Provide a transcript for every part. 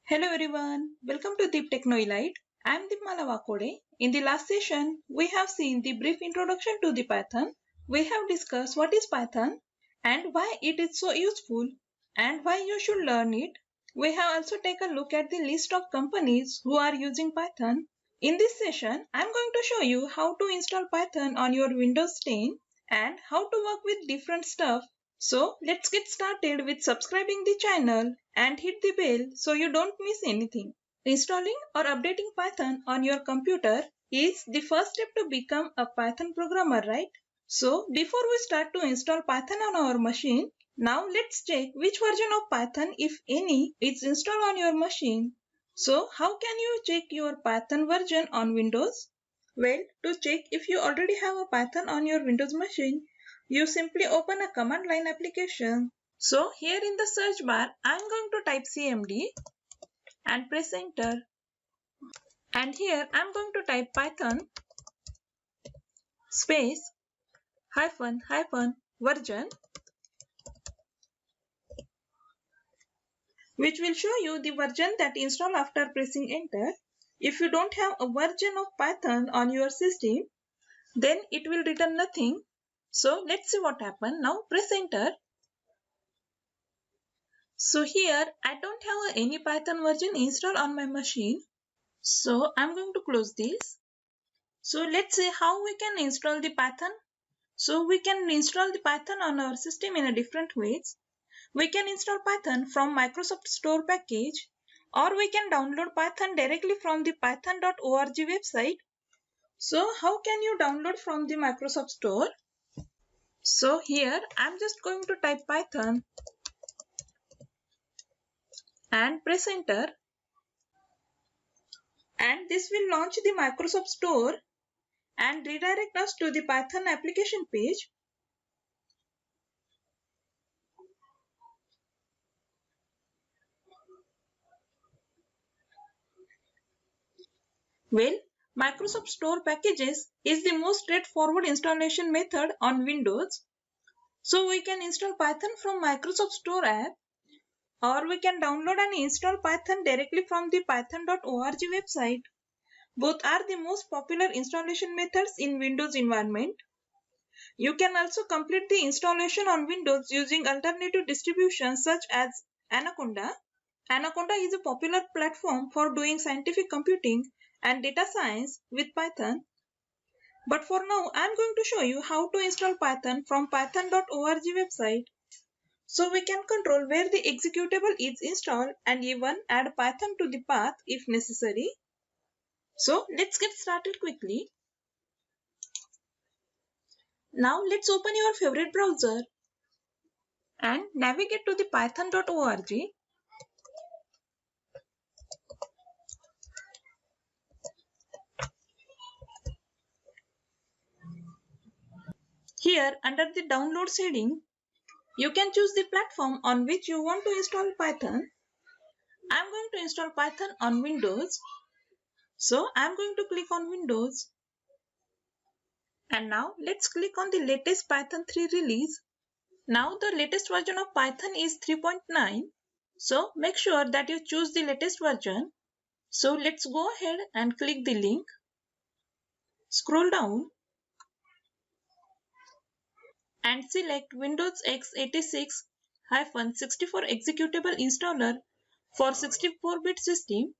Hello everyone, welcome to Deep Techno Elite. I am Deepmala Vakode. In the last session, we have seen the brief introduction to the Python. We have discussed what is Python and why it is so useful and why you should learn it. We have also taken a look at the list of companies who are using Python. In this session, I am going to show you how to install Python on your Windows 10 and how to work with different stuff. So let's get started with subscribing the channel and hit the bell so you don't miss anything. Installing or updating Python on your computer is the first step to become a Python programmer, right? So before we start to install Python on our machine, now let's check which version of Python, if any, is installed on your machine. So how can you check your Python version on Windows? Well, to check if you already have a Python on your Windows machine, you simply open a command line application. So here in the search bar, I am going to type cmd and press enter. And here I am going to type Python space hyphen version, which will show you the version that install after pressing enter. If you don't have a version of Python on your system, then it will return nothing. So let's see what happened. Now press enter. So here I don't have any Python version installed on my machine. So I'm going to close this. So let's see how we can install the Python. So we can install the Python on our system in a different ways. We can install Python from Microsoft Store package, or we can download Python directly from the python.org website. So how can you download from the Microsoft Store? So here I'm just going to type Python and press enter. And this will launch the Microsoft Store and redirect us to the Python application page. Well, Microsoft Store packages is the most straightforward installation method on Windows. So we can install Python from Microsoft Store app, or we can download and install Python directly from the python.org website. Both are the most popular installation methods in Windows environment. You can also complete the installation on Windows using alternative distributions such as Anaconda. Anaconda is a popular platform for doing scientific computing and data science with Python. But for now, I am going to show you how to install Python from python.org website. So we can control where the executable is installed and even add Python to the path if necessary. So let's get started quickly. Now let's open your favorite browser and navigate to the python.org. Here under the downloads heading, you can choose the platform on which you want to install Python. I am going to install Python on Windows. So I am going to click on Windows. And now let's click on the latest Python 3 release. Now the latest version of Python is 3.9. So make sure that you choose the latest version. So let's go ahead and click the link. Scroll down and select Windows x86-64 executable installer for 64-bit system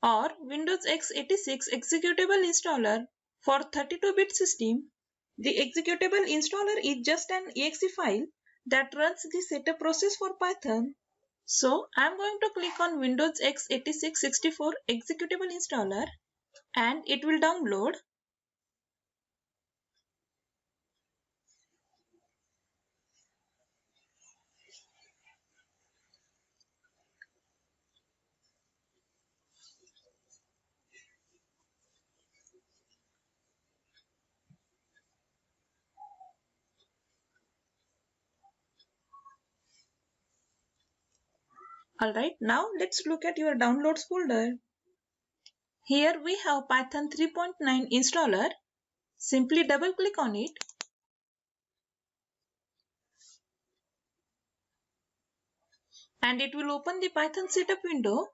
or Windows x86 executable installer for 32-bit system. The executable installer is just an exe file that runs the setup process for Python. So I am going to click on Windows x86-64 executable installer and it will download. Alright, now let's look at your downloads folder. Here we have Python 3.9 installer. Simply double click on it. And it will open the Python setup window.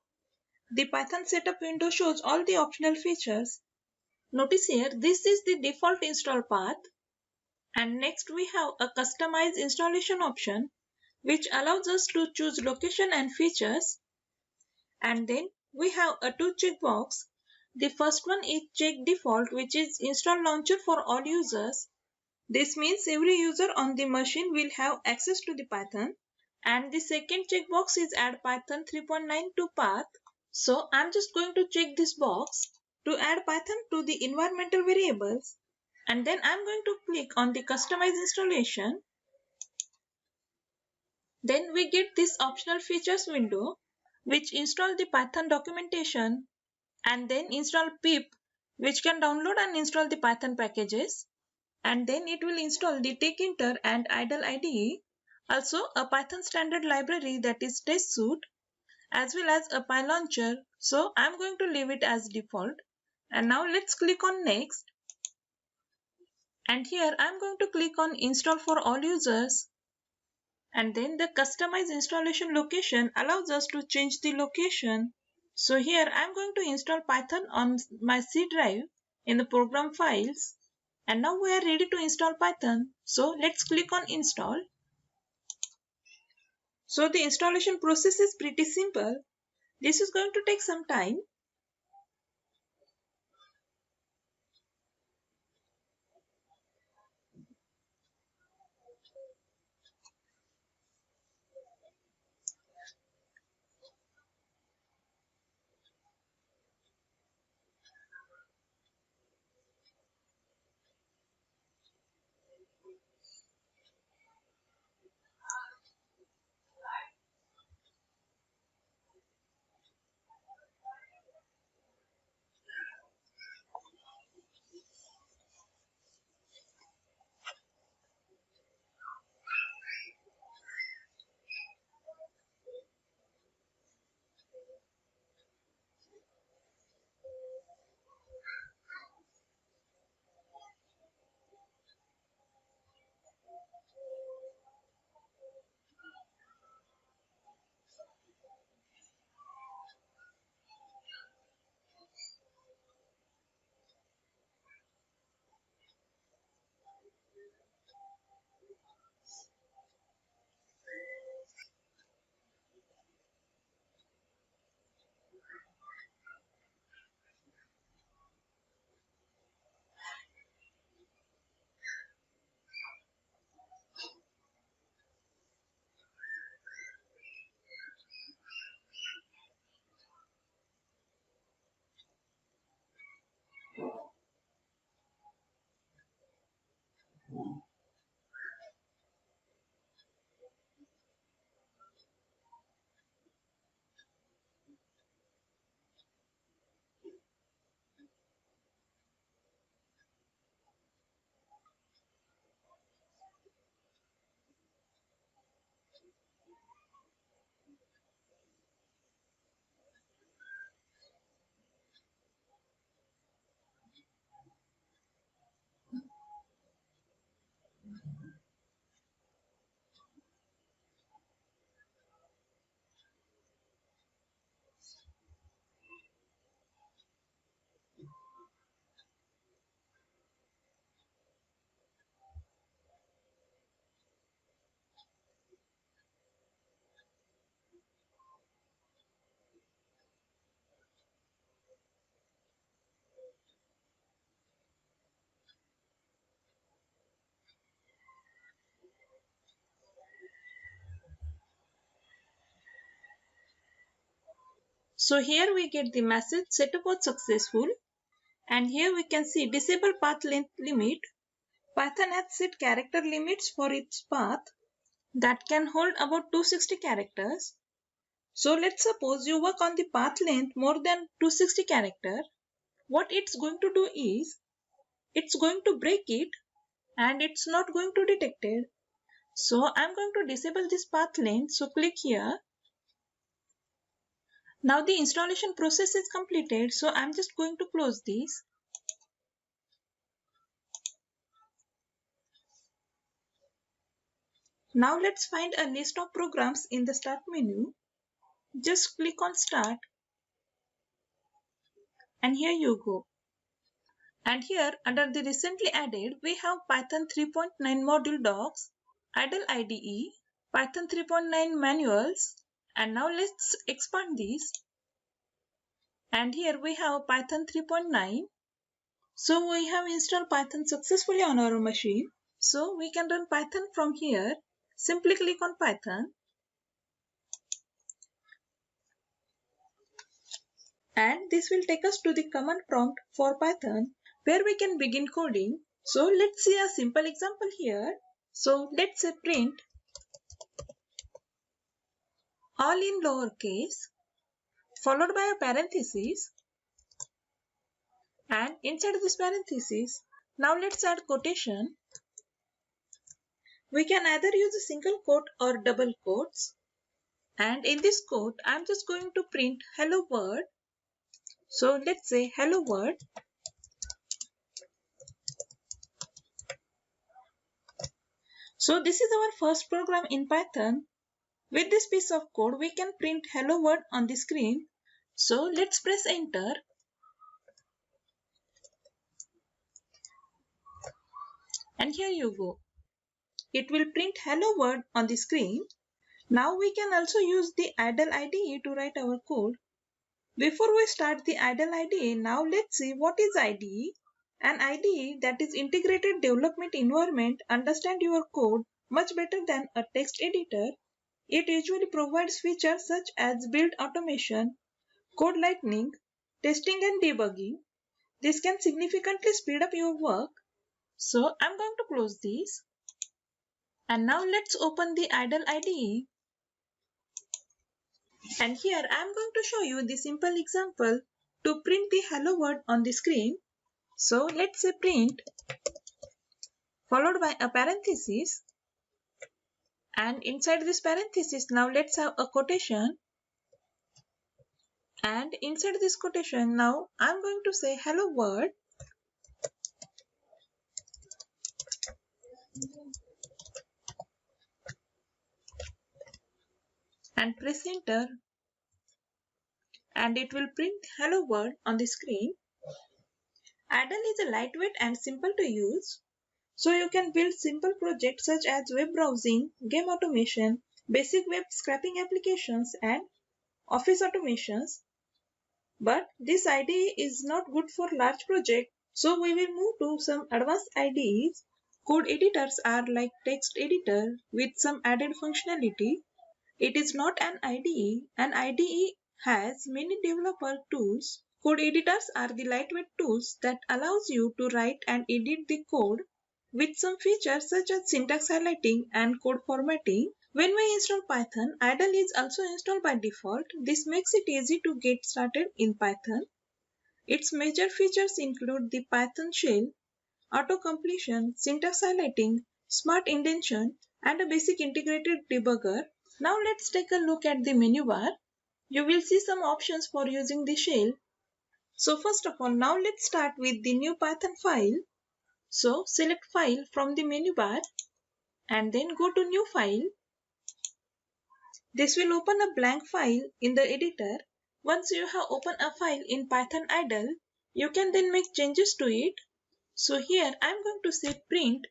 The Python setup window shows all the optional features. Notice here, this is the default install path. And next we have a customized installation option, which allows us to choose location and features. And then we have a two checkbox. The first one is check default, which is install launcher for all users. This means every user on the machine will have access to the Python. And the second checkbox is add Python 3.9 to path. So I'm just going to check this box to add Python to the environmental variables. And then I'm going to click on the customize installation. Then we get this optional features window, which install the Python documentation, and then install pip, which can download and install the Python packages. And then it will install the tkinter and idle IDE, also a Python standard library that is testsuite, as well as a PyLauncher. So I'm going to leave it as default. And now let's click on next. And here I'm going to click on install for all users. And then the customize installation location allows us to change the location. So here I'm going to install Python on my C drive in the program files. And now we are ready to install Python. So let's click on install. So the installation process is pretty simple. This is going to take some time. So here we get the message setup was successful. And here we can see disable path length limit. Python has set character limits for its path that can hold about 260 characters. So let's suppose you work on the path length more than 260 character. What it's going to do is, it's going to break it and it's not going to detect it. So I'm going to disable this path length. So click here. Now the installation process is completed. So I'm just going to close this. Now let's find a list of programs in the start menu. Just click on start. And here you go. And here under the recently added, we have Python 3.9 module docs, idle IDE, Python 3.9 manuals, and now let's expand these. And here we have Python 3.9. So we have installed Python successfully on our machine. So we can run Python from here. Simply click on Python. And this will take us to the command prompt for Python where we can begin coding. So let's see a simple example here. So let's say print all in lowercase followed by a parenthesis, and inside this parenthesis now let's add quotation. We can either use a single quote or double quotes, and in this quote I'm just going to print hello world. So let's say hello world. So this is our first program in Python. With this piece of code, we can print hello world on the screen. So let's press enter. And here you go. It will print hello world on the screen. Now we can also use the idle IDE to write our code. Before we start the idle IDE, now let's see what is IDE. An IDE, that is integrated development environment, understands your code much better than a text editor. It usually provides features such as build automation, code lightning, testing and debugging. This can significantly speed up your work. So I'm going to close this. And now let's open the idle IDE. And here I'm going to show you the simple example to print the hello world on the screen. So let's say print followed by a parenthesis, and inside this parenthesis now let's have a quotation, and inside this quotation now I'm going to say hello world, and press enter, and it will print hello world on the screen. Idle is a lightweight and simple to use. So you can build simple projects such as web browsing, game automation, basic web scraping applications, and office automations. But this IDE is not good for large projects, so we will move to some advanced IDEs. Code editors are like text editor with some added functionality. It is not an IDE. An IDE has many developer tools. Code editors are the lightweight tools that allows you to write and edit the code with some features such as syntax highlighting and code formatting. When we install Python, idle is also installed by default. This makes it easy to get started in Python. Its major features include the Python shell, auto-completion, syntax highlighting, smart indentation, and a basic integrated debugger. Now let's take a look at the menu bar. You will see some options for using the shell. So first of all, now let's start with the new Python file. So select file from the menu bar and then go to new file. This will open a blank file in the editor. Once you have opened a file in Python idle, you can then make changes to it. So here I am going to say print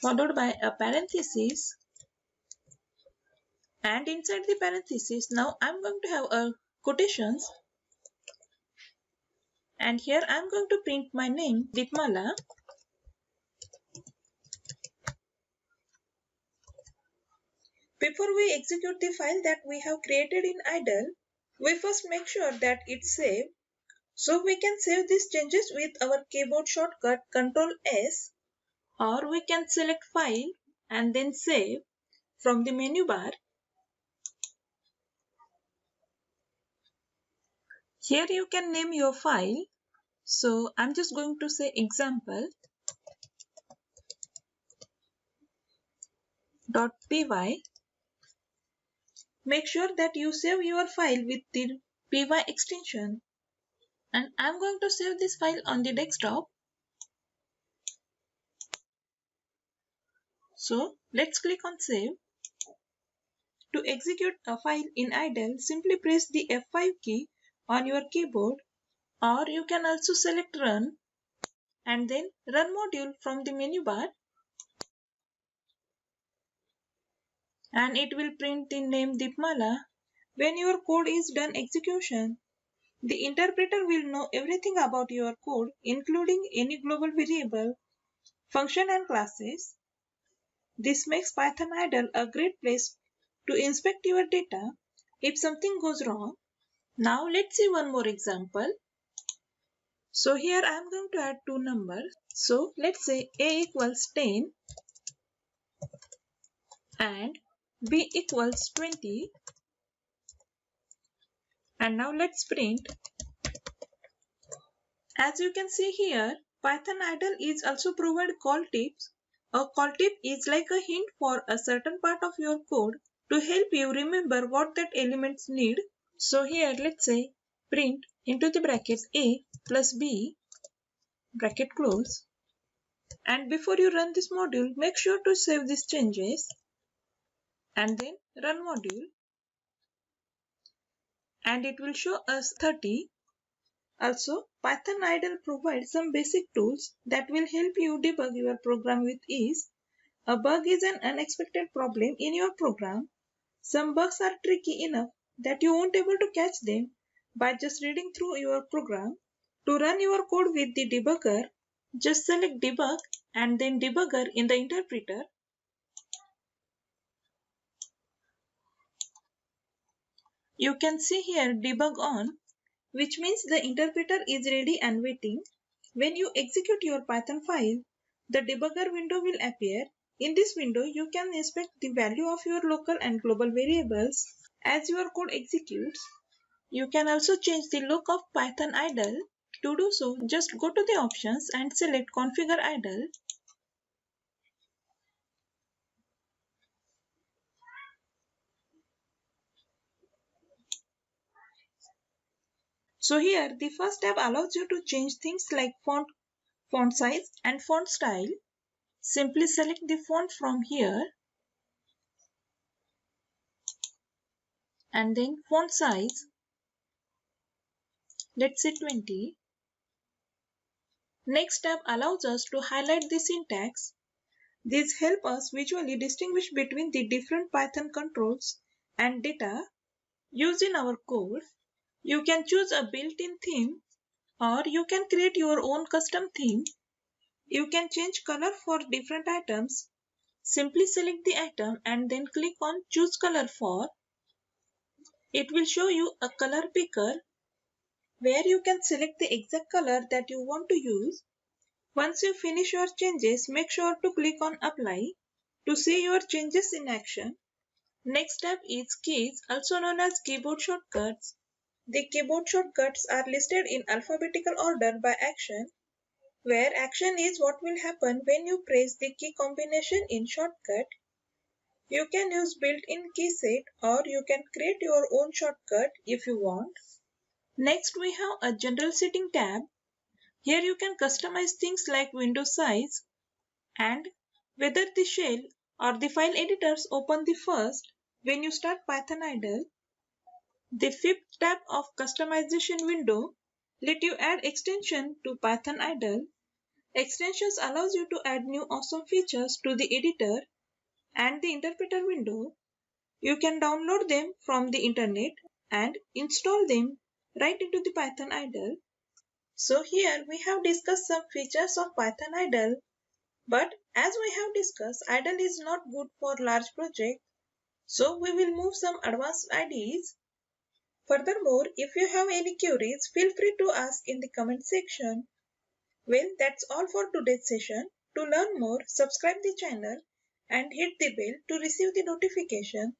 followed by a parenthesis, and inside the parenthesis now I am going to have a quotations, and here I am going to print my name Deepmala. Before we execute the file that we have created in idle, we first make sure that it's saved. So we can save these changes with our keyboard shortcut Ctrl S, or we can select file and then save from the menu bar. Here you can name your file. So I'm just going to say example.py. Make sure that you save your file with the py extension. And I'm going to save this file on the desktop. So let's click on save. To execute a file in idle, simply press the F5 key on your keyboard, or you can also select Run and then Run module from the menu bar, and it will print the name Deepmala. When your code is done execution, the interpreter will know everything about your code, including any global variable, function and classes. This makes Python idle a great place to inspect your data if something goes wrong. Now let's see one more example. So here I am going to add two numbers. So let's say a equals 10 and b equals 20. And now let's print. As you can see here, Python idle is also provide call tips. A call tip is like a hint for a certain part of your code to help you remember what that elements need. So here let's say print into the bracket a plus b bracket close, and before you run this module make sure to save these changes and then run module, and it will show us 30. Also, Python idle provides some basic tools that will help you debug your program with ease. A bug is an unexpected problem in your program. Some bugs are tricky enough that you won't be able to catch them by just reading through your program. To run your code with the debugger, just select Debug and then Debugger in the interpreter. You can see here Debug on, which means the interpreter is ready and waiting. When you execute your Python file, the debugger window will appear. In this window, you can inspect the value of your local and global variables as your code executes. You can also change the look of Python idle. To do so, just go to the options and select Configure idle. So here, the first tab allows you to change things like font size and font style. Simply select the font from here and then font size, let's say 20. Next tab allows us to highlight the syntax. These help us visually distinguish between the different Python controls and data used in our code. You can choose a built-in theme or you can create your own custom theme. You can change color for different items. Simply select the item and then click on Choose Color For. It will show you a color picker where you can select the exact color that you want to use. Once you finish your changes, make sure to click on Apply to see your changes in action. Next step is keys, also known as keyboard shortcuts. The keyboard shortcuts are listed in alphabetical order by action, where action is what will happen when you press the key combination in shortcut. You can use built-in key set or you can create your own shortcut if you want. Next we have a general setting tab. Here you can customize things like window size and whether the shell or the file editors open the first when you start Python idle. The fifth tab of customization window let you add extension to Python idle. Extensions allows you to add new awesome features to the editor and the interpreter window. You can download them from the internet and install them right into the Python idle. So here we have discussed some features of Python idle, but as we have discussed, idle is not good for large projects, so we will move some advanced IDEs. Furthermore, if you have any queries, feel free to ask in the comment section. Well, that's all for today's session. To learn more, subscribe the channel and hit the bell to receive the notification.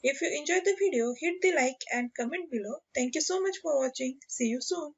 If you enjoyed the video, hit the like and comment below. Thank you so much for watching. See you soon.